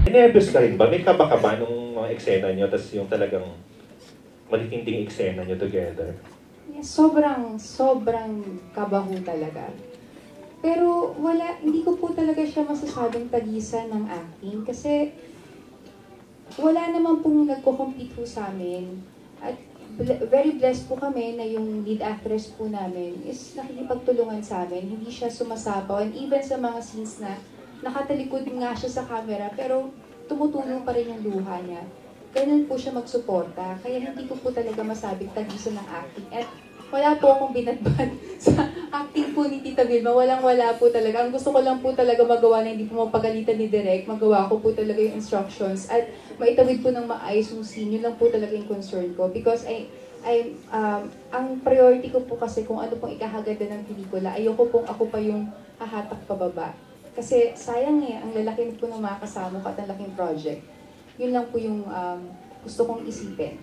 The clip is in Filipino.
Nervous ka rin ba? May kaba-kaba nung mga eksena nyo, tapos yung talagang matitinding eksena nyo together? Yes, sobrang kabaho talaga. Pero hindi ko po talaga siya masasabing tagisan ng acting kasi wala naman pong nagko-compete po sa amin. At very blessed po kami na yung lead actress po namin is nakikipagtulungan sa amin. Hindi siya sumasapaw. And even sa mga scenes na nakatalikod nga siya sa camera, pero tumutulong pa rin yung luha niya. Ganun po siya magsuporta. Kaya hindi ko po talaga masabing tagisan ng acting. At wala po akong binadbad sa acting po ni Tita Vilma. Wala po talaga. Ang gusto ko lang po talaga magawa na hindi po mapagalitan ni Direk. Magawa ko po talaga yung instructions at maitawid po ng maayos yung scene. Yun lang po talaga yung concern ko. Because ang priority ko po kasi kung ano pong ikahaganda ng pelikula, ayoko pong ako pa yung hahatak pababa. Kasi sayang ang lalaki po ng mga kasama ko at ang laking project. Yun lang po yung gusto kong isipin.